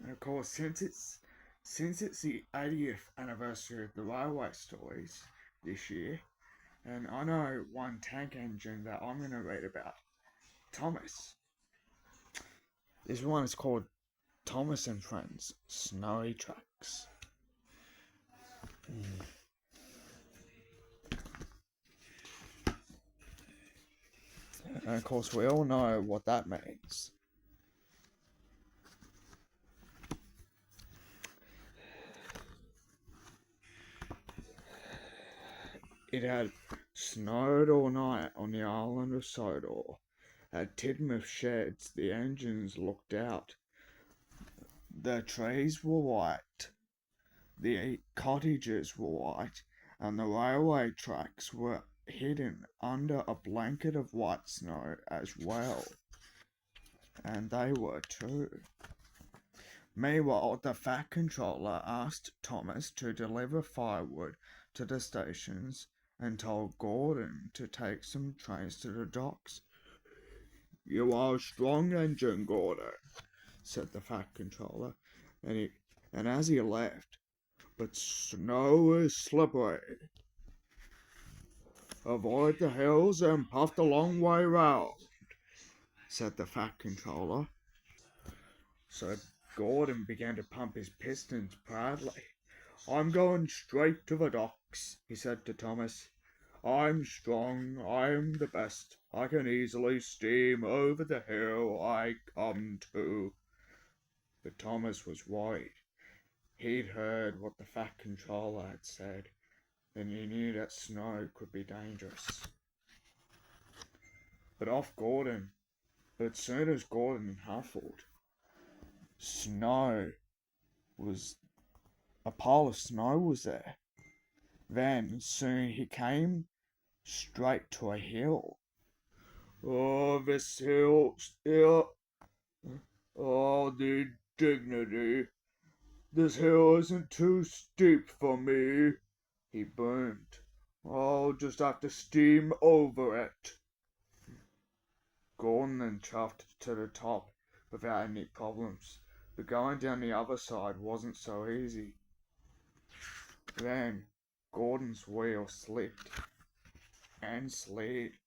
And of course, since it's the 80th anniversary of the railway stories this year, and I know one tank engine that I'm going to read about, Thomas. This one is called Thomas and Friends Snowy Tracks. And of course, we all know what that means. It had snowed all night on the island of Sodor. At Tidmouth Sheds, the engines looked out. The trees were white, the cottages were white, and the railway tracks were hidden under a blanket of white snow as well. And they were too. Meanwhile, the Fat Controller asked Thomas to deliver firewood to the stations and told Gordon to take some trains to the docks. "You are a strong engine, Gordon," said the Fat Controller, and as he left, "but snow is slippery. Avoid the hills and puff the long way round," said the Fat Controller. So Gordon began to pump his pistons proudly. "I'm going straight to the docks," he said to Thomas. "I'm strong, I'm the best. I can easily steam over the hill I come to." But Thomas was worried. He'd heard what the Fat Controller had said, and he knew that snow could be dangerous. But soon as Gordon huffled, snow was a pile of snow was there. Then soon he came straight to a hill. "Oh, this hill, oh, the dignity. This hill isn't too steep for me," he boomed. "I'll just have to steam over it." Gordon then chuffed to the top without any problems, but going down the other side wasn't so easy. Then Gordon's wheel slipped and slid.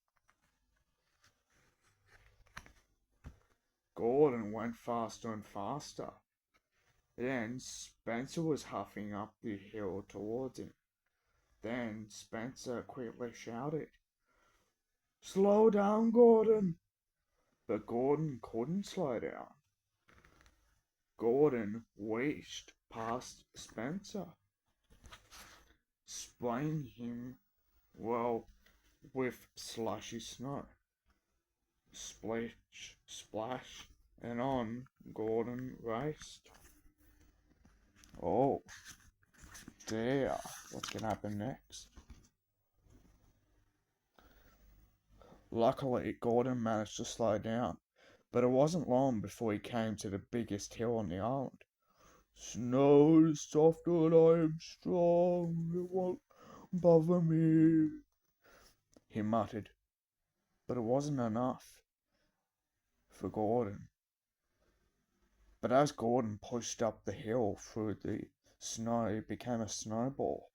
Gordon went faster and faster. Then Spencer was huffing up the hill towards him. Then Spencer quickly shouted, "Slow down, Gordon!" But Gordon couldn't slow down. Gordon wheezed past Spencer, spraying him, well, with slushy snow. Splish, splash, and on Gordon raced. Oh dear, what's going to happen next? Luckily, Gordon managed to slow down, but it wasn't long before he came to the biggest hill on the island. "Snow is softer and I am strong, it won't bother me," he muttered. But it wasn't enough for Gordon. But as Gordon pushed up the hill through the snow, it became a snowball.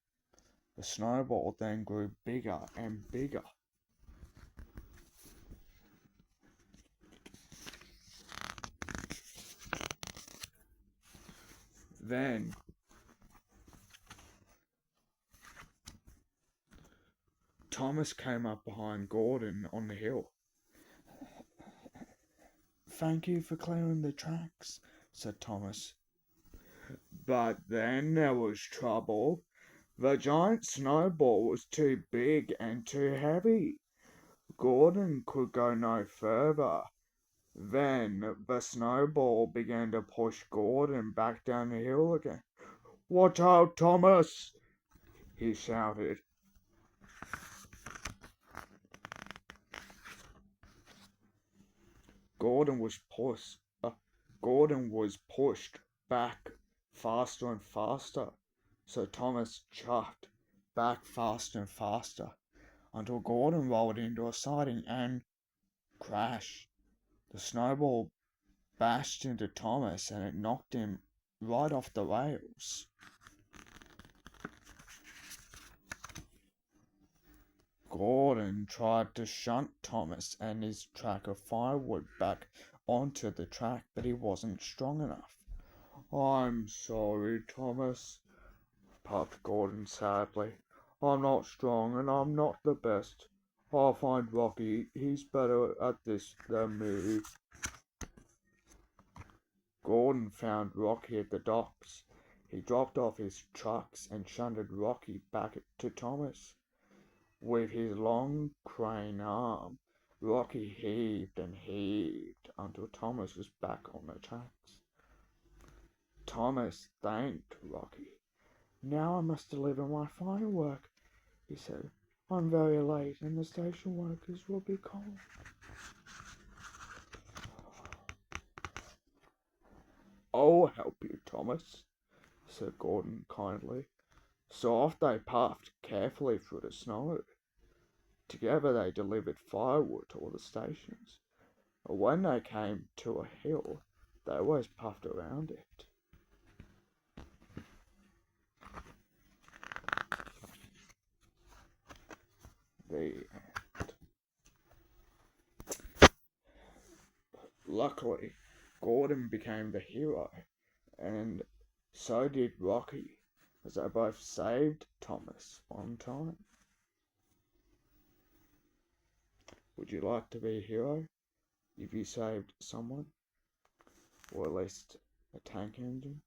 The snowball then grew bigger and bigger. Then Thomas came up behind Gordon on the hill. "Thank you for clearing the tracks," said Thomas. But then there was trouble. The giant snowball was too big and too heavy. Gordon could go no further. Then the snowball began to push Gordon back down the hill again. "Watch out, Thomas!" he shouted. Gordon was pushed. Gordon was pushed back faster and faster, so Thomas chuffed back faster and faster until Gordon rolled into a siding and crashed. The snowball bashed into Thomas and it knocked him right off the rails. Gordon tried to shunt Thomas and his track of firewood back onto the track, but he wasn't strong enough. "I'm sorry, Thomas," puffed Gordon sadly. "I'm not strong and I'm not the best. I'll find Rocky. He's better at this than me." Gordon found Rocky at the docks. He dropped off his trucks and shunted Rocky back to Thomas. With his long crane arm, Rocky heaved and heaved until Thomas was back on the tracks. Thomas thanked Rocky. "Now I must deliver my firework," he said. "I'm very late and the station workers will be cold." "I'll help you, Thomas," said Gordon kindly. So off they puffed carefully through the snow. Together they delivered firewood to all the stations. But when they came to a hill, they always puffed around it. The Luckily, Gordon became the hero, and so did Rocky, as they both saved Thomas on time. Would you like to be a hero if you saved someone, or at least a tank engine?